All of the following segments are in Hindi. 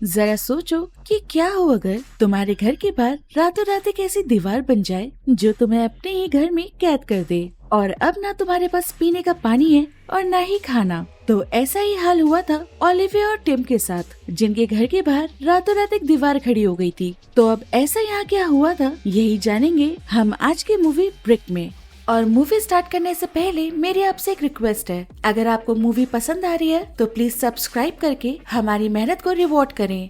जरा सोचो कि क्या हो अगर तुम्हारे घर के बाहर रातों रात एक ऐसी दीवार बन जाए जो तुम्हें अपने ही घर में कैद कर दे और अब ना तुम्हारे पास पीने का पानी है और ना ही खाना। तो ऐसा ही हाल हुआ था ओलिविया और टिम के साथ, जिनके घर के बाहर रातों रात एक दीवार खड़ी हो गई थी। तो अब ऐसा यहाँ क्या हुआ था, यही जानेंगे हम आज की मूवी ब्रिक में। और मूवी स्टार्ट करने से पहले मेरी आपसे एक रिक्वेस्ट है, अगर आपको मूवी पसंद आ रही है तो प्लीज सब्सक्राइब करके हमारी मेहनत को रिवॉर्ड करें।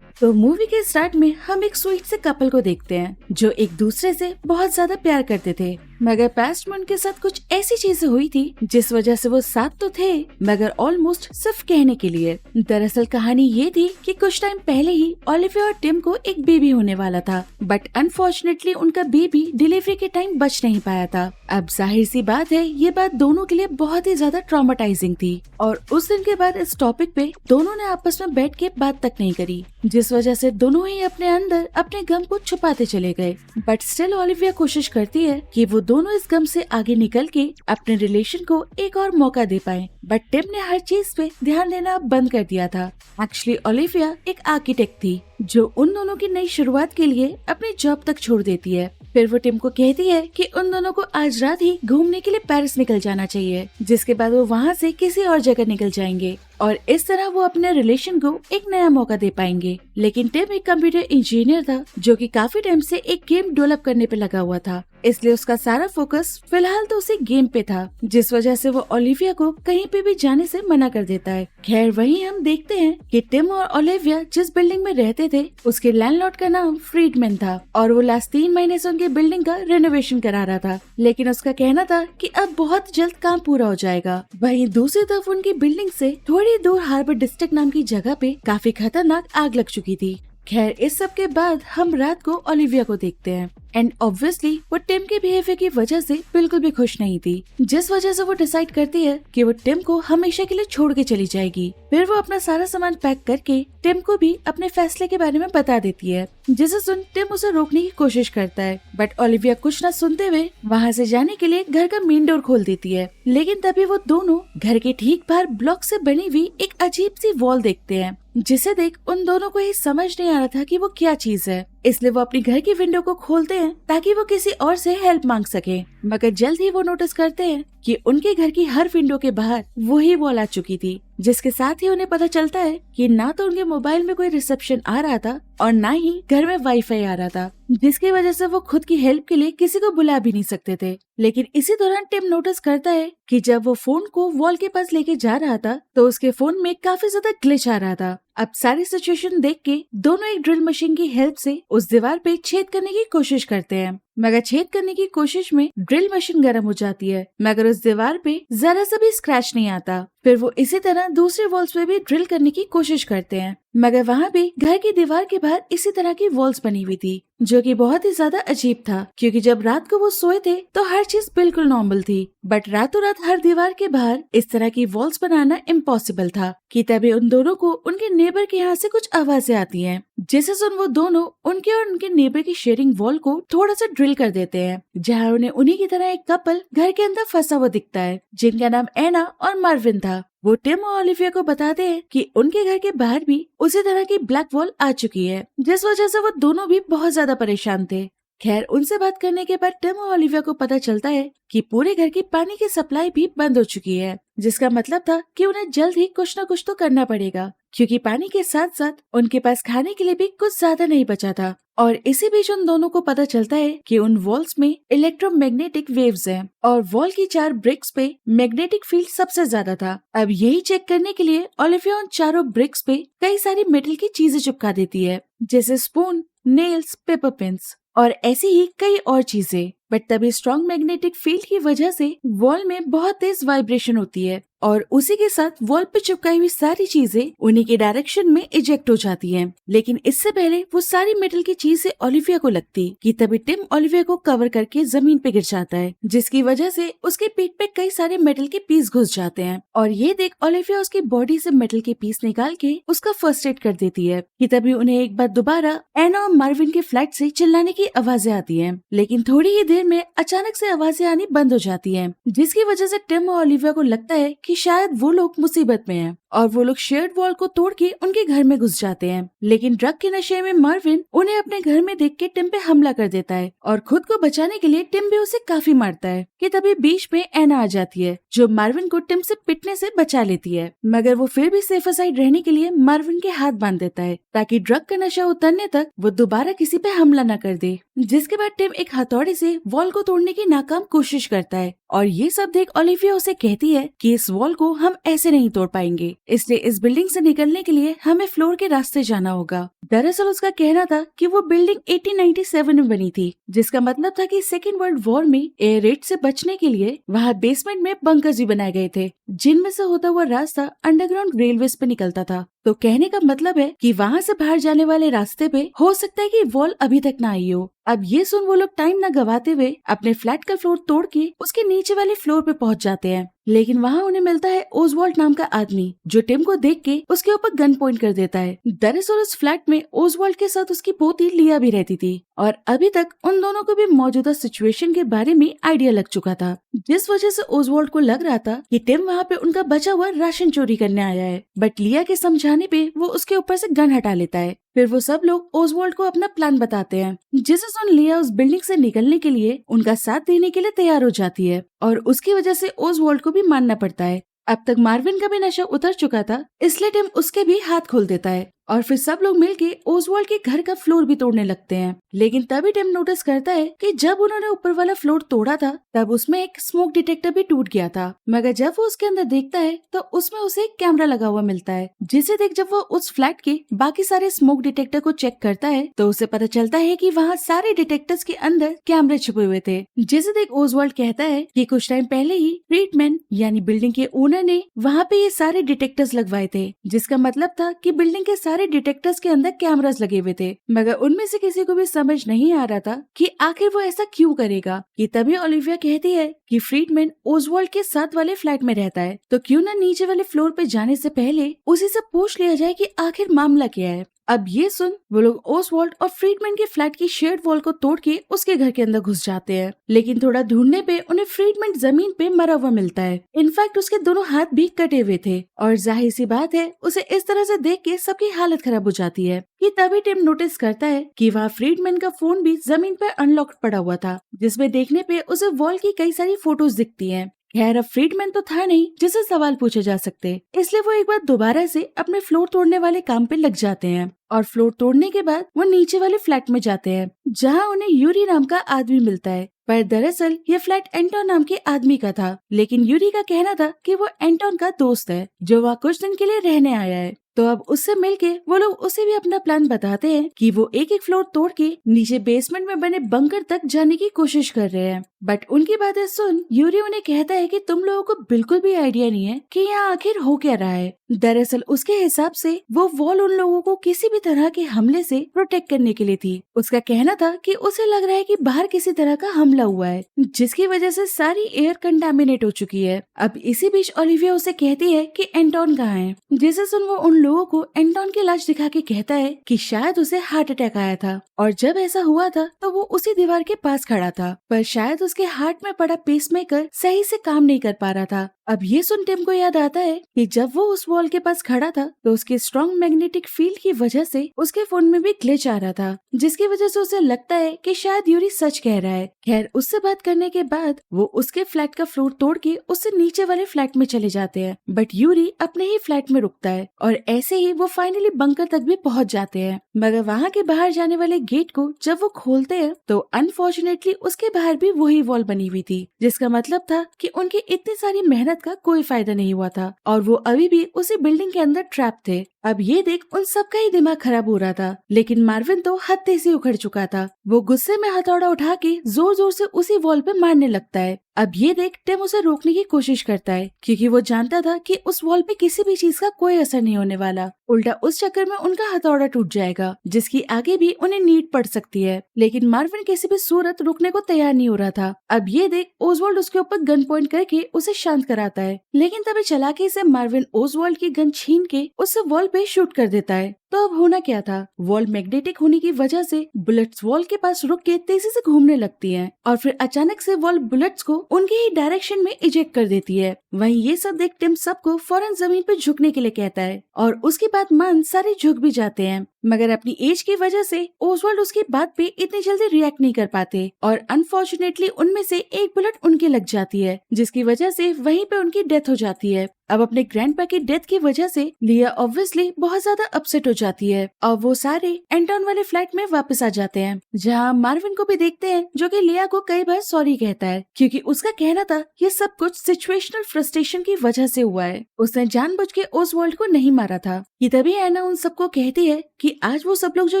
तो मूवी के स्टार्ट में हम एक स्वीट से कपल को देखते हैं जो एक दूसरे से बहुत ज्यादा प्यार करते थे, मगर पास्ट में उनके साथ कुछ ऐसी चीजें हुई थी जिस वजह से वो साथ तो थे मगर ऑलमोस्ट सिर्फ कहने के लिए। दरअसल कहानी ये थी कि कुछ टाइम पहले ही ओलिविया और टिम को एक बेबी होने वाला था, बट अनफॉर्चुनेटली उनका बेबी डिलीवरी के टाइम बच नहीं पाया था। अब जाहिर सी बात है ये बात दोनों के लिए बहुत ही ज्यादा ट्रॉमेटाइजिंग थी और उस दिन के बाद इस टॉपिक पे दोनों ने आपस में बैठ के बात तक नहीं करी, जिस वजह से दोनों ही अपने अंदर अपने गम को छुपाते चले गए। बट स्टिल ओलिविया कोशिश करती है कि वो दोनों इस गम से आगे निकल के अपने रिलेशन को एक और मौका दे पाए, बट टिम ने हर चीज पे ध्यान देना बंद कर दिया था। एक्चुअली ओलिविया एक आर्किटेक्ट थी जो उन दोनों की नई शुरुआत के लिए अपनी जॉब तक छोड़ देती है। फिर वो टिम को कहती है कि उन दोनों को आज रात ही घूमने के लिए पेरिस निकल जाना चाहिए, जिसके बाद वो वहाँ से किसी और जगह निकल जाएंगे और इस तरह वो अपने रिलेशन को एक नया मौका दे पाएंगे। लेकिन टिम एक कंप्यूटर इंजीनियर था जो कि काफी टाइम से एक गेम डेवलप करने पे लगा हुआ था, इसलिए उसका सारा फोकस फिलहाल तो उसी गेम पे था, जिस वजह से वो ओलिविया को कहीं पे भी जाने से मना कर देता है। खैर वहीं हम देखते हैं कि टिम और ओलिविया जिस बिल्डिंग में रहते थे उसके लैंडलॉर्ड का नाम फ्रीडमैन था और वो लास्ट 3 महीने से उनके बिल्डिंग का रेनोवेशन करा रहा था, लेकिन उसका कहना था कि अब बहुत जल्द काम पूरा हो जाएगा। वहीं दूसरी तरफ उनकी बिल्डिंग से थोड़ी दूर हार्बर डिस्ट्रिक्ट नाम की जगह पे काफी खतरनाक आग लग चुकी थी। खैर इस सब के बाद हम रात को ओलिविया को देखते हैं एंड ऑब्वियसली वो टिम के बिहेवियर की वजह से बिल्कुल भी खुश नहीं थी, जिस वजह से वो डिसाइड करती है कि वो टिम को हमेशा के लिए छोड़ के चली जाएगी। फिर वो अपना सारा सामान पैक करके टिम को भी अपने फैसले के बारे में बता देती है, जिसे सुन टिम उसे रोकने की कोशिश करता है, बट ओलिविया कुछ न सुनते हुए वहाँ से जाने के लिए घर का मेन डोर खोल देती है। लेकिन तभी वो दोनों घर के ठीक बाहर ब्लॉक से बनी हुई एक अजीब सी वॉल देखते हैं, जिसे देख उन दोनों को ये समझ नहीं आ रहा था कि वो क्या चीज है, इसलिए वो अपनी घर की विंडो को खोलते हैं ताकि वो किसी और से हेल्प मांग सके। मगर जल्द ही वो नोटिस करते हैं कि उनके घर की हर विंडो के बाहर वही वॉल आ चुकी थी, जिसके साथ ही उन्हें पता चलता है कि ना तो उनके मोबाइल में कोई रिसेप्शन आ रहा था और ना ही घर में वाईफाई आ रहा था, जिसकी वजह से वो खुद की हेल्प के लिए किसी को बुला भी नहीं सकते थे। लेकिन इसी दौरान टिम नोटिस करता है कि जब वो फोन को वॉल के पास लेके जा रहा था तो उसके फोन में काफी ज्यादा ग्लिच आ रहा था। अब सारी सिचुएशन देख के दोनों एक ड्रिल मशीन की हेल्प से उस दीवार पे छेद करने की कोशिश करते हैं, मगर छेद करने की कोशिश में ड्रिल मशीन गर्म हो जाती है, मगर उस दीवार पे जरा सा भी स्क्रैच नहीं आता। फिर वो इसी तरह दूसरे वॉल्स पे भी ड्रिल करने की कोशिश करते हैं, मगर वहाँ भी घर की दीवार के बाहर इसी तरह की वॉल्स बनी हुई थी, जो कि बहुत ही ज्यादा अजीब था, क्योंकि जब रात को वो सोए थे तो हर चीज बिल्कुल नॉर्मल थी, बट रातों रात हर दीवार के बाहर इस तरह की वॉल्स बनाना इम्पॉसिबल था। कि तभी उन दोनों को उनके नेबर के यहाँ से कुछ आवाजें आती हैं, जिसे सुन वो दोनों उनके और उनके नेबर की शेयरिंग वॉल को थोड़ा सा ड्रिल कर देते हैं, जहाँ उन्हें उन्हीं की तरह एक कपल घर के अंदर फंसा हुआ दिखता है, जिनका नाम एना और मार्विन था। वो टिम और ओलिविया को बताते हैं कि उनके घर के बाहर भी उसी तरह की ब्लैक वॉल आ चुकी है, जिस वजह से वो दोनों भी बहुत ज्यादा परेशान थे। खैर उनसे बात करने के बाद टिम और ओलिविया को पता चलता है कि पूरे घर की पानी की सप्लाई भी बंद हो चुकी है, जिसका मतलब था कि उन्हें जल्द ही कुछ न कुछ तो करना पड़ेगा, क्योंकि पानी के साथ साथ उनके पास खाने के लिए भी कुछ ज्यादा नहीं बचा था। और इसी बीच उन दोनों को पता चलता है कि उन वॉल्स में इलेक्ट्रोमैग्नेटिक वेव्स हैं और वॉल की 4 ब्रिक्स पे मैग्नेटिक फील्ड सबसे ज्यादा था। अब यही चेक करने के लिए ओलिविया उन चारों ब्रिक्स पे कई सारी मेटल की चीजें चिपका देती है, जैसे स्पून, नेल्स, पेपर पिन्स और ऐसी ही कई और चीजें। बट तभी स्ट्रॉन्ग मैग्नेटिक फील्ड की वजह से वॉल में बहुत तेज वाइब्रेशन होती है और उसी के साथ वॉल पे चिपकाई हुई सारी चीजें उन्हीं के डायरेक्शन में इजेक्ट हो जाती हैं। लेकिन इससे पहले वो सारी मेटल की चीजें ओलिविया को लगती कि तभी टिम ओलिविया को कवर करके जमीन पे गिर जाता है, जिसकी वजह से उसके पीठ पे कई सारे मेटल के पीस घुस जाते हैं और ये देख ओलिविया उसकी बॉडी से मेटल के पीस निकाल के उसका फर्स्ट एड कर देती है। कि तभी उन्हें एक बार दोबारा एना और मार्विन के फ्लैट से चिल्लाने की आवाजें आती है, लेकिन थोड़ी ही देर में अचानक से आवाजें आनी बंद हो जाती हैं, जिसकी वजह से टिम और ओलिविया को लगता है कि शायद वो लोग मुसीबत में हैं। और वो लोग शेयर्ड वॉल को तोड़ के उनके घर में घुस जाते हैं। लेकिन ड्रग के नशे में मार्विन उन्हें अपने घर में देख के टिम पे हमला कर देता है और खुद को बचाने के लिए टिम भी उसे काफी मारता है कि तभी बीच में एना आ जाती है जो मार्विन को टिम से पिटने से बचा लेती है। मगर वो फिर भी सेफर साइड रहने के लिए मार्विन के हाथ बांध देता है ताकि ड्रग का नशा उतरने तक वो दोबारा किसी पे हमला न कर दे। जिसके बाद टिम एक हथौड़े से वॉल को तोड़ने की नाकाम कोशिश करता है और ये सब देख ओलिविया उसे कहती है कि इस वॉल को हम ऐसे नहीं तोड़ पाएंगे, इसलिए इस बिल्डिंग से निकलने के लिए हमें फ्लोर के रास्ते जाना होगा। दरअसल उसका कहना था कि वो बिल्डिंग 1897 में बनी थी, जिसका मतलब था कि सेकेंड वर्ल्ड वॉर में एयर रेड से बचने के लिए वहाँ बेसमेंट में बंकर्स भी बनाए गए थे जिनमें से होता हुआ रास्ता अंडरग्राउंड रेलवेज पे निकलता था। तो कहने का मतलब है कि वहाँ से बाहर जाने वाले रास्ते पे हो सकता है कि वॉल अभी तक ना आई हो। अब ये सुन वो लोग टाइम न गवाते हुए अपने फ्लैट का फ्लोर तोड़ के उसके नीचे वाले फ्लोर पे पहुंच जाते हैं। लेकिन वहाँ उन्हें मिलता है ओजवाल्ड नाम का आदमी जो टिम को देख के उसके ऊपर गन पॉइंट कर देता है। दरअसल उस फ्लैट में ओजवाल्ड के साथ उसकी पोती लिया भी रहती थी और अभी तक उन दोनों को भी मौजूदा सिचुएशन के बारे में आइडिया लग चुका था, जिस वजह से ओजवाल्ड को लग रहा था कि टिम वहाँ पे उनका बचा हुआ राशन चोरी करने आया है। बट लिया के समझाने पे वो उसके ऊपर से गन हटा लेता है। फिर वो सब लोग ओजवाल्ड को अपना प्लान बताते हैं, जिसे सुन लिया उस बिल्डिंग से निकलने के लिए उनका साथ देने के लिए तैयार हो जाती है और उसकी वजह से ओजवाल्ड को भी मानना पड़ता है। अब तक मार्विन का भी नशा उतर चुका था, इसलिए टिम उसके भी हाथ खोल देता है और फिर सब लोग मिलके ओजवाल्ड के घर का फ्लोर भी तोड़ने लगते हैं। लेकिन तभी टिम नोटिस करता है कि जब उन्होंने ऊपर वाला फ्लोर तोड़ा था तब उसमें एक स्मोक डिटेक्टर भी टूट गया था। मगर जब वो उसके अंदर देखता है तो उसमें उसे एक कैमरा लगा हुआ मिलता है, जिसे देख जब वो उस फ्लैट के बाकी सारे स्मोक डिटेक्टर को चेक करता है तो उसे पता चलता है कि वहाँ सारे डिटेक्टर्स के अंदर कैमरे छुपे हुए थे। जिसे देख ओजवाल्ड कहता है कि कुछ टाइम पहले ही फ्रीडमैन यानी बिल्डिंग के ओनर ने वहाँ पे ये सारे डिटेक्टर्स लगवाए थे, जिसका मतलब था कि बिल्डिंग के सारे डिटेक्टर्स के अंदर कैमरास लगे हुए थे। मगर उनमें से किसी को भी समझ नहीं आ रहा था कि आखिर वो ऐसा क्यों करेगा। कि तभी ओलिविया कहती है कि फ्रीडमैन ओजवाल्ड के साथ वाले फ्लैट में रहता है, तो क्यों ना नीचे वाले फ्लोर पे जाने से पहले उसी से पूछ लिया जाए कि आखिर मामला क्या है। अब ये सुन वो लोग ओसवाल्ड और फ्रीडमैन के फ्लैट की शेयर्ड वॉल को तोड़ के उसके घर के अंदर घुस जाते हैं। लेकिन थोड़ा ढूंढने पे उन्हें फ्रीडमैन जमीन पे मरा हुआ मिलता है। इनफैक्ट उसके दोनों हाथ भी कटे हुए थे और जाहिर सी बात है उसे इस तरह से देख के सबकी हालत खराब हो जाती है। कि तभी टिम नोटिस करता है कि वहाँ फ्रीडमैन का फोन भी जमीन पर अनलॉक्ड पड़ा हुआ था, जिसमें देखने पे उसे वॉल की कई सारी फोटोज दिखती हैं। खैर अब फ्रीडमैन तो था नहीं जिसे सवाल पूछे जा सकते, इसलिए वो एक बार दोबारा से अपने फ्लोर तोड़ने वाले काम पे लग जाते हैं। और फ्लोर तोड़ने के बाद वो नीचे वाले फ्लैट में जाते हैं, जहाँ उन्हें यूरी नाम का आदमी मिलता है। पर दरअसल ये फ्लैट एंटोन नाम के आदमी का था, लेकिन यूरी का कहना था कि वो एंटोन का दोस्त है जो वहाँ कुछ दिन के लिए रहने आया है। तो अब उससे मिलके वो लोग उसे भी अपना प्लान बताते हैं कि वो एक एक फ्लोर तोड़ के नीचे बेसमेंट में बने बंकर तक जाने की कोशिश कर रहे हैं। बट उनकी बातें सुन यूरी उन्हें कहता है कि तुम लोगों को बिल्कुल भी आइडिया नहीं है कि यहाँ आखिर हो क्या रहा है। दरअसल उसके हिसाब से वो वॉल उन लोगों को किसी भी तरह के हमले से प्रोटेक्ट करने के लिए थी। उसका कहना था कि उसे लग रहा है कि बाहर किसी तरह का हमला हुआ है, जिसकी वजह से सारी एयर कंटामिनेट हो चुकी है। अब इसी बीच ओलिविया उसे कहती है कि एंटोन कहाँ है, जिसे सुन वो उन लोगों को एंटोन की लाश दिखा के कहता है कि शायद उसे हार्ट अटैक आया था और जब ऐसा हुआ था तो वो उसी दीवार के पास खड़ा था, पर शायद उसके हार्ट में पड़ा पेसमेकर सही से काम नहीं कर पा रहा था। अब ये सुन टिम को याद आता है कि जब वो उस वॉल के पास खड़ा था तो उसके स्ट्रॉन्ग मैग्नेटिक फील्ड की वजह से उसके फोन में भी ग्लिच आ रहा था, जिसकी वजह से उसे लगता है कि शायद यूरी सच कह रहा है। खैर उससे बात करने के बाद वो उसके फ्लैट का फ्लोर तोड़ के उससे नीचे वाले फ्लैट में चले जाते हैं, बट यूरी अपने ही फ्लैट में रुकता है और ऐसे ही वो फाइनली बंकर तक भी पहुंच जाते हैं। मगर वहाँ के बाहर जाने वाले गेट को जब वो खोलते हैं तो अनफॉर्चुनेटली उसके बाहर भी वही वॉल बनी हुई थी, जिसका मतलब था कि उनकी इतनी सारी मेहनत का कोई फायदा नहीं हुआ था और वो अभी भी उसी बिल्डिंग के अंदर ट्रैप थे। अब ये देख उन सबका ही दिमाग खराब हो रहा था, लेकिन मार्विन तो हत्थे से उखड़ चुका था। वो गुस्से में हथौड़ा उठा के जोर जोर से उसी वॉल पे मारने लगता है। अब ये देख टिम उसे रोकने की कोशिश करता है, क्योंकि वो जानता था कि उस वॉल पे किसी भी चीज का कोई असर नहीं होने वाला, उल्टा उस चक्कर में उनका हथौड़ा टूट जाएगा, जिसकी आगे भी उन्हें नीड पड़ सकती है। लेकिन मार्विन किसी भी सूरत रुकने को तैयार नहीं हो रहा था। अब ये देख ओजवाल्ड उसके ऊपर गन पॉइंट करके उसे शांत कराता है, लेकिन तभी चालाकी से मार्विन ओजवाल्ड की गन छीन के उसे वॉल पे शूट कर देता है, तो अब होना क्या था, वॉल मैग्नेटिक होने की वजह से बुलेट्स वॉल के पास रुक के तेजी से घूमने लगती हैं और फिर अचानक से वॉल बुलेट्स को उनके ही डायरेक्शन में इजेक्ट कर देती है। वहीं ये सब देख टिम सबको फौरन जमीन पर झुकने के लिए कहता है और उसके बाद मन सारे झुक भी जाते हैं, मगर अपनी एज की वजह से ओसवाल्ड उसकी बात पे इतनी जल्दी रिएक्ट नहीं कर पाते और अनफॉर्चुनेटली उनमें से एक बुलेट उनके लग जाती है, जिसकी वजह से वहीं पे उनकी डेथ हो जाती है। अब अपने ग्रैंडपा की डेथ की वजह से लिया ऑब्वियसली बहुत ज्यादा अपसेट हो जाती है और वो सारे एंटोन वाले फ्लैट में वापस आ जाते हैं, जहाँ मार्विन को भी देखते हैं जो कि लिया को कई बार सॉरी कहता है, क्योंकि उसका कहना था ये सब कुछ सिचुएशनल फ्रस्ट्रेशन की वजह से हुआ है, उसने जानबूझ के ओसवाल्ड को नहीं मारा था। कि तभी एना उन सबको कहती है कि आज वो सब लोग जो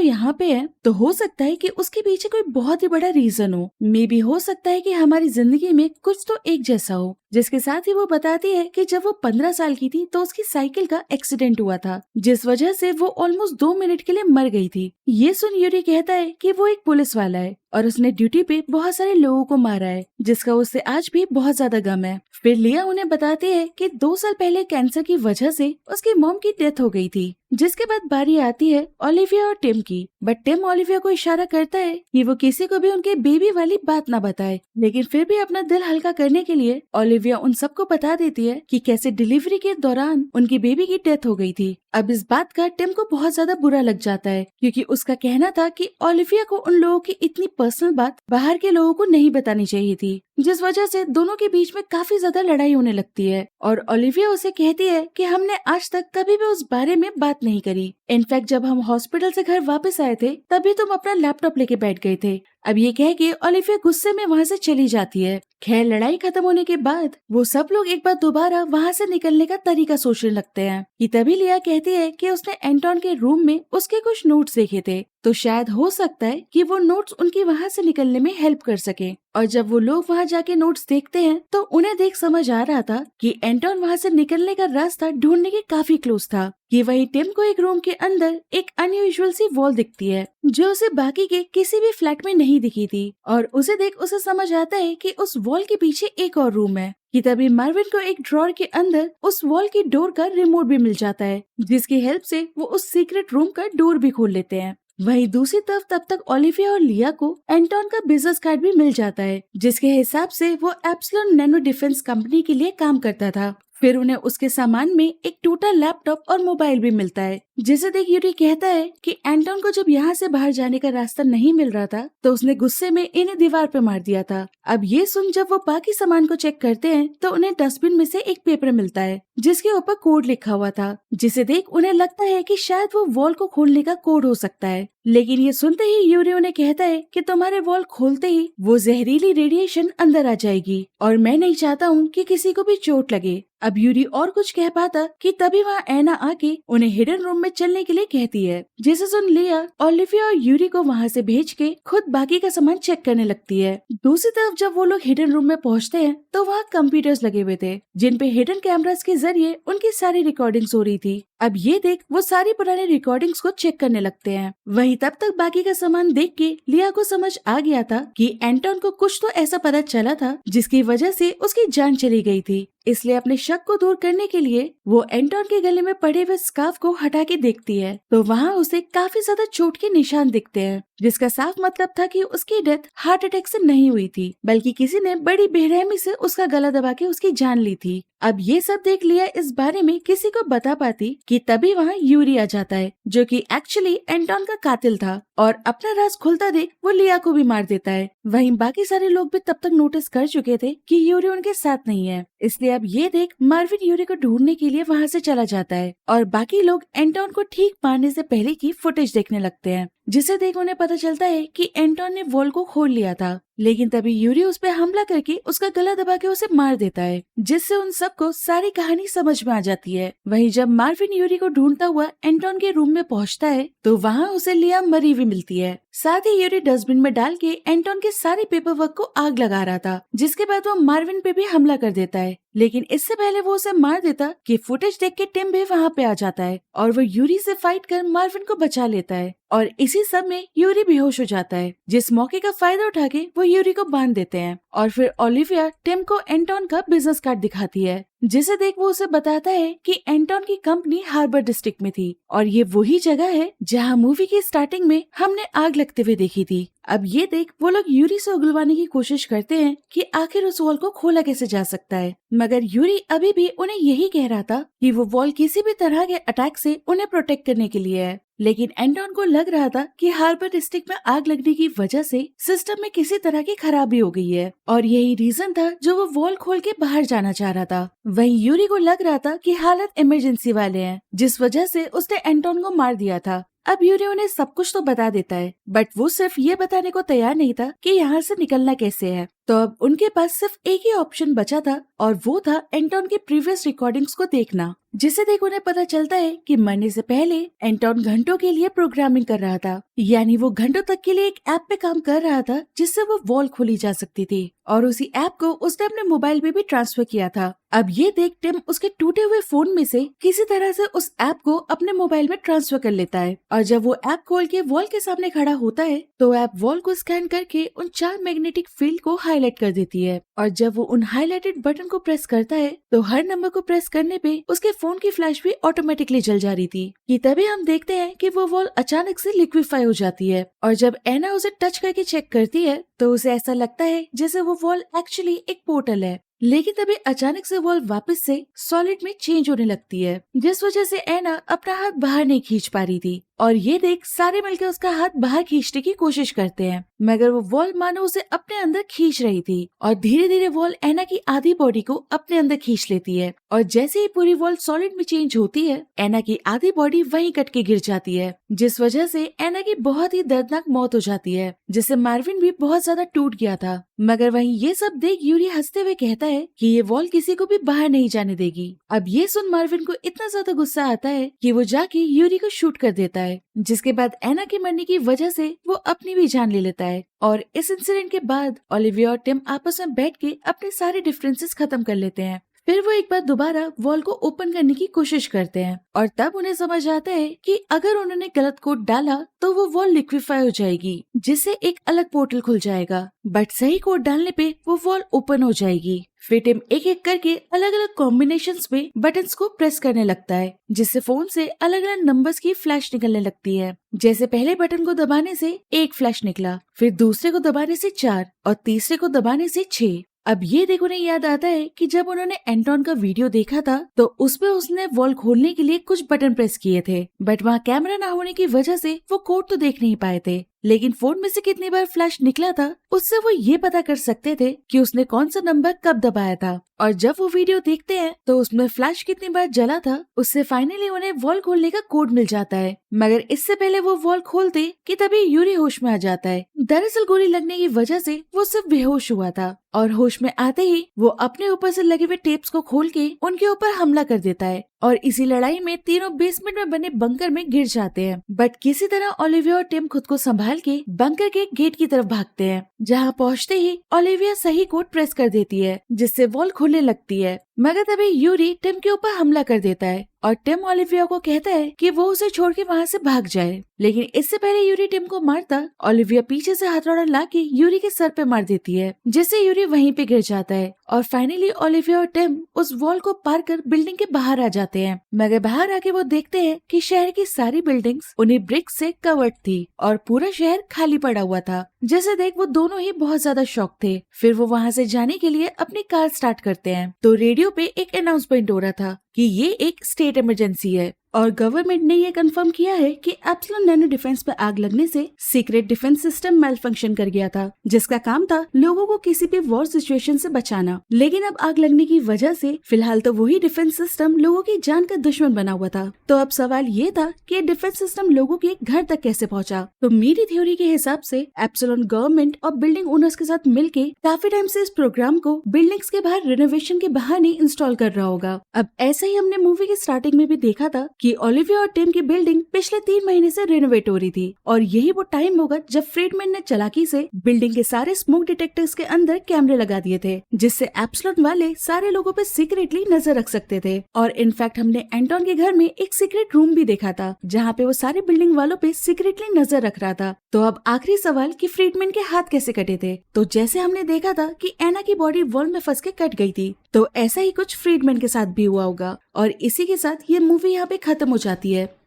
यहाँ पे हैं, तो हो सकता है कि उसके पीछे कोई बहुत ही बड़ा रीजन हो, मे बी हो सकता है कि हमारी जिंदगी में कुछ तो एक जैसा हो। जिसके साथ ही वो बताती है कि जब वो 15 साल की थी तो उसकी साइकिल का एक्सीडेंट हुआ था, जिस वजह से वो ऑलमोस्ट 2 मिनट के लिए मर गई थी। ये सुन यूरी कहता है कि वो एक पुलिस वाला है और उसने ड्यूटी पे बहुत सारे लोगों को मारा है, जिसका उससे आज भी बहुत ज्यादा गम है। फिर लिया उन्हें बताती है कि 2 साल पहले कैंसर की वजह से उसकी मॉम की डेथ हो गई थी। जिसके बाद बारी आती है ओलिविया और टिम की, बट टिम ओलिविया को इशारा करता है कि वो किसी को भी उनके बेबी वाली बात ना बताए, लेकिन फिर भी अपना दिल हल्का करने के लिए ओलिविया उन सबको बता देती है कि कैसे डिलीवरी के दौरान उनकी बेबी की डेथ हो गई थी। अब इस बात का टिम को बहुत ज्यादा बुरा लग जाता है, क्योंकि उसका कहना था कि ओलिविया को उन लोगों की इतनी पर्सनल बात बाहर के लोगों को नहीं बतानी चाहिए थी, जिस वजह से दोनों के बीच में काफी ज्यादा लड़ाई होने लगती है और ओलिविया उसे कहती है कि हमने आज तक कभी भी उस बारे में बात नहीं करी। इनफैक्ट जब हम हॉस्पिटल से घर वापस आए थे तभी तुम अपना लैपटॉप लेके बैठ गए थे। अब ये कह के ओलिविया गुस्से में वहाँ से चली जाती है। खैर लड़ाई खत्म होने के बाद वो सब लोग एक बार दोबारा वहाँ से निकलने का तरीका सोचने लगते हैं कि तभी लिया कहती है कि उसने एंटोन के रूम में उसके कुछ नोट्स देखे थे, तो शायद हो सकता है कि वो नोट्स उनकी वहाँ से निकलने में हेल्प कर सके। और जब वो लोग वहाँ जाके नोट्स देखते हैं तो उन्हें देख समझ आ रहा था कि एंटोन वहाँ से निकलने का रास्ता ढूंढने के काफी क्लोज था। कि वहीं टिम को एक रूम के अंदर एक अनयूजुअल सी वॉल दिखती है जो उसे बाकी के किसी भी फ्लैट में नहीं दिखी थी, और उसे देख उसे समझ आता है कि उस वॉल के पीछे एक और रूम है। कि तभी मार्विन को एक ड्रॉर के अंदर उस वॉल की डोर का रिमोट भी मिल जाता है, जिसकी हेल्प से वो उस सीक्रेट रूम का डोर भी खोल लेते हैं। वहीं दूसरी तरफ तब तक ओलिविया और लिया को एंटोन का बिजनेस कार्ड भी मिल जाता है, जिसके हिसाब से वो एप्सिलॉन नैनो डिफेंस कंपनी के लिए काम करता था। फिर उन्हें उसके सामान में एक टूटा लैपटॉप और मोबाइल भी मिलता है, जिसे देख यूरी कहता है कि एंटोन को जब यहाँ से बाहर जाने का रास्ता नहीं मिल रहा था तो उसने गुस्से में इन्हें दीवार पे मार दिया था। अब ये सुन जब वो बाकी सामान को चेक करते हैं तो उन्हें डस्टबिन में से एक पेपर मिलता है जिसके ऊपर कोड लिखा हुआ था, जिसे देख उन्हें लगता है कि शायद वो वॉल को खोलने का कोड हो सकता है। लेकिन ये सुनते ही यूरी उन्हें कहता है कि तुम्हारे वॉल खोलते ही वो जहरीली रेडिएशन अंदर आ जाएगी और मैं नहीं चाहता हूँ कि किसी को भी चोट लगे। अब यूरी और कुछ कह पाता कि तभी वहाँ एना आके उन्हें हिडन रूम में चलने के लिए कहती है, जिसे सुन लिया ओलिविया और यूरी को वहाँ से भेज के खुद बाकी का सामान चेक करने लगती है। दूसरी तरफ जब वो लोग हिडन रूम में पहुँचते हैं तो वहाँ कंप्यूटर्स लगे हुए थे जिन पे हिडन कैमरास के जरिए उनकी सारी रिकॉर्डिंग्स हो रही थी। अब ये देख वो सारी पुरानी रिकॉर्डिंग्स को चेक करने लगते हैं। वहीं तब तक बाकी का सामान देख के लिया को समझ आ गया था कि एंटोन को कुछ तो ऐसा पता चला था जिसकी वजह से उसकी जान चली गई थी। इसलिए अपने शक को दूर करने के लिए वो एंटोन के गले में पड़े हुए स्कार्फ को हटा के देखती है तो वहाँ उसे काफी ज्यादा चोट के निशान दिखते हैं, जिसका साफ मतलब था कि उसकी डेथ हार्ट अटैक से नहीं हुई थी बल्कि किसी ने बड़ी बेरहमी से उसका गला दबा के उसकी जान ली थी। अब ये सब देख लिया इस बारे में किसी को बता पाती कि तभी वहाँ यूरी आ जाता है जो कि एक्चुअली एंटोन का कातिल था और अपना राज खुलता देख वो लिया को भी मार देता है। वहीं बाकी सारे लोग भी तब तक नोटिस कर चुके थे कि यूरी उनके साथ नहीं है, इसलिए अब ये देख मार्विन यूरी को ढूंढने के लिए वहाँ से चला जाता है और बाकी लोग एंटोन को ठीक मारने से पहले की फुटेज देखने लगते हैं, जिसे देख उन्हें पता चलता है कि एंटोन ने वॉल को खोल लिया था। लेकिन तभी यूरी उस पर हमला करके उसका गला दबा के उसे मार देता है, जिससे उन सबको सारी कहानी समझ में आ जाती है। वहीं जब मार्विन यूरी को ढूंढता हुआ एंटोन के रूम में पहुंचता है तो वहाँ उसे लिया मरी हुई मिलती है। साथ ही यूरी डस्टबिन में डाल के एंटोन के सारे पेपर वर्क को आग लगा रहा था, जिसके बाद वो मार्विन पे भी हमला कर देता है। लेकिन इससे पहले वो उसे मार देता कि फुटेज देख के टिम भी वहाँ पे आ जाता है और वो यूरी से फाइट कर मार्विन को बचा लेता है और इसी सब में यूरी बेहोश हो जाता है, जिस मौके का फायदा उठा के वो यूरी को बांध देते हैं और फिर ओलिविया टिम को एंटोन का बिजनेस कार्ड दिखाती है जिसे देख वो उसे बताता है कि एंटोन की कंपनी हार्बर डिस्ट्रिक्ट में थी और ये वही जगह है जहाँ मूवी की स्टार्टिंग में हमने आग लगते हुए देखी थी। अब ये देख वो लोग यूरी से उगलवाने की कोशिश करते हैं कि आखिर उस वॉल को खोला कैसे जा सकता है, मगर यूरी अभी भी उन्हें यही कह रहा था कि वो वॉल किसी भी तरह के अटैक से उन्हें प्रोटेक्ट करने के लिए है। लेकिन एंटोन को लग रहा था कि हार्बर डिस्ट्रिक्ट में आग लगने की वजह से सिस्टम में किसी तरह की खराबी हो गई है और यही रीजन था जो वो वॉल खोल के बाहर जाना चाह रहा था। वहीं यूरी को लग रहा था कि हालत इमरजेंसी वाले हैं, जिस वजह से उसने एंटोन को मार दिया था। अब यूरी उन्हें सब कुछ तो बता देता है, बट वो सिर्फ ये बताने को तैयार नहीं था कि यहाँ से निकलना कैसे है। तो अब उनके पास सिर्फ एक ही ऑप्शन बचा था और वो था एंटोन की प्रीवियस रिकॉर्डिंग्स को देखना, जिसे देख उन्हें पता चलता है कि मरने से पहले एंटोन घंटों के लिए प्रोग्रामिंग कर रहा था, यानी वो घंटों तक के लिए एक ऐप पे काम कर रहा था जिससे वो वॉल खोली जा सकती थी और उसी ऐप को उसने अपने मोबाइल पे भी ट्रांसफर किया था। अब ये देख टिम उसके टूटे हुए फोन में से किसी तरह से उस ऐप को अपने मोबाइल में ट्रांसफर कर लेता है और जब वो ऐप खोल के वॉल के सामने खड़ा होता है तो ऐप वॉल को स्कैन करके उन 4 मैग्नेटिक फील्ड को हाईलाइट कर देती है और जब वो उन हाईलाइटेड बटन को प्रेस करता है तो हर नंबर को प्रेस करने पे उसके फोन की फ्लैश भी ऑटोमेटिकली जल जा रही थी। कि तभी हम देखते हैं कि वो वॉल अचानक से लिक्विफाई हो जाती है और जब एना उसे टच करके चेक करती है तो उसे ऐसा लगता है जैसे वो वॉल एक्चुअली एक पोर्टल है। लेकिन तभी अचानक से वॉल वापस से सॉलिड में चेंज होने लगती है, जिस वजह से एना अपना हाथ बाहर नहीं खींच पा रही थी और ये देख सारे मिलकर उसका हाथ बाहर खींचने की कोशिश करते हैं, मगर वो वॉल मानो उसे अपने अंदर खींच रही थी और धीरे धीरे वॉल एना की आधी बॉडी को अपने अंदर खींच लेती है और जैसे ही पूरी वॉल सॉलिड में चेंज होती है एना की आधी बॉडी वहीं कट के गिर जाती है, जिस वजह से एना की बहुत ही दर्दनाक मौत हो जाती है, जिससे मार्विन भी बहुत ज्यादा टूट गया था। मगर वहीं ये सब देख यूरी हंसते हुए कहता है कि ये वॉल किसी को भी बाहर नहीं जाने देगी। अब ये सुन मार्विन को इतना ज्यादा गुस्सा आता है कि वो जाके यूरी को शूट कर देता है, जिसके बाद एना के मरने की वजह से वो अपनी भी जान ले लेता है और इस इंसिडेंट के बाद ओलिविया और टिम आपस में बैठ के अपने सारे डिफरेंसेस खत्म कर लेते हैं। फिर वो एक बार दोबारा वॉल को ओपन करने की कोशिश करते हैं और तब उन्हें समझ आता है कि अगर उन्होंने गलत कोड डाला तो वो वॉल लिक्विफाई हो जाएगी, जिससे एक अलग पोर्टल खुल जाएगा, बट सही कोड डालने पे वो वॉल ओपन हो जाएगी। फिर टिम एक एक करके अलग अलग कॉम्बिनेशंस में बटन्स को प्रेस करने लगता है, जिससे फोन से अलग अलग नंबर्स की फ्लैश निकलने लगती है। जैसे पहले बटन को दबाने से 1 फ्लैश निकला, फिर दूसरे को दबाने से 4 और तीसरे को दबाने से 6। अब ये देखो उन्हें याद आता है कि जब उन्होंने एंटोन का वीडियो देखा था तो उसमें उसने वॉल खोलने के लिए कुछ बटन प्रेस किए थे, बट वहाँ कैमरा ना होने की वजह से वो कोड तो देख नहीं पाए थे, लेकिन फोन में से कितनी बार फ्लैश निकला था उससे वो ये पता कर सकते थे कि उसने कौन सा नंबर कब दबाया था। और जब वो वीडियो देखते हैं तो उसमें फ्लैश कितनी बार जला था उससे फाइनली उन्हें वॉल खोलने का कोड मिल जाता है, मगर इससे पहले वो वॉल खोलते कि तभी यूरी होश में आ जाता है। दरअसल गोली लगने की वजह से वो सिर्फ बेहोश हुआ था और होश में आते ही वो अपने ऊपर से लगे हुए टेप्स को खोल के उनके ऊपर हमला कर देता है और इसी लड़ाई में तीनों बेसमेंट में बने बंकर में गिर जाते हैं। बट किसी तरह ओलिविया और टिम खुद को संभाल के बंकर के गेट की तरफ भागते हैं, जहाँ पहुँचते ही ओलिविया सही कोड प्रेस कर देती है जिससे वॉल खुलने लगती है, मगर तभी यूरी टिम के ऊपर हमला कर देता है और टिम ओलिविया को कहता है कि वो उसे छोड़ के वहाँ से भाग जाए। लेकिन इससे पहले यूरी टिम को मारता ओलिविया पीछे से हथौड़ा लाके यूरी के सर पे मार देती है, जिससे यूरी वहीं पे गिर जाता है और फाइनली ओलिविया और टिम उस वॉल को पार कर बिल्डिंग के बाहर आ जाते हैं। मगर बाहर आके वो देखते हैं कि शहर की सारी बिल्डिंग्स उन्हीं ब्रिक्स से कवर्ड थी और पूरा शहर खाली पड़ा हुआ था, जैसे देख वो दोनों ही बहुत ज्यादा शॉक थे। फिर वो वहाँ से जाने के लिए अपनी कार स्टार्ट करते हैं तो रेडियो पे एक अनाउंसमेंट हो रहा था कि ये एक स्टेट इमरजेंसी है और गवर्नमेंट ने ये कंफर्म किया है कि एप्सिलॉन नैनो डिफेंस पे आग लगने से secret defence system malfunction कर गया था, जिसका काम था लोगों को किसी भी वॉर सिचुएशन से बचाना। लेकिन अब आग लगने की वजह से फिलहाल तो वही डिफेंस सिस्टम लोगों की जान का दुश्मन बना हुआ था। तो अब सवाल ये था कि डिफेंस सिस्टम लोगों के घर तक कैसे पहुंचा। तो मेरी थ्योरी के हिसाब से एप्सिलॉन गवर्नमेंट और बिल्डिंग ओनर्स के साथ मिलके काफी टाइम से इस प्रोग्राम को बिल्डिंग्स के बाहर रिनोवेशन के बहाने इंस्टॉल कर रहा होगा। अब ऐसा ही हमने मूवी के स्टार्टिंग में भी देखा था कि ओलिविया और टिम की बिल्डिंग पिछले 3 महीने से रिनोवेट हो रही थी और यही वो टाइम होगा जब फ्रीडमैन ने चालाकी से बिल्डिंग के सारे स्मोक डिटेक्टर्स के अंदर कैमरे लगा दिए थे, जिससे एप्सिलॉन वाले सारे लोगों पे सीक्रेटली नजर रख सकते थे। और इनफैक्ट हमने एंटोन के घर में एक सीक्रेट रूम भी देखा था जहाँ पे वो सारे बिल्डिंग वालों पे सीक्रेटली नजर रख रहा था। तो अब आखिरी सवाल कि फ्रीडमैन के हाथ कैसे कटे थे। तो जैसे हमने देखा था कि एना की बॉडी वॉल में फंस के कट गई थी, तो ऐसा ही कुछ फ्रीडमैन के साथ भी हुआ होगा और इसी के साथ ये मूवी यहाँ पे खत्म हो जाती है।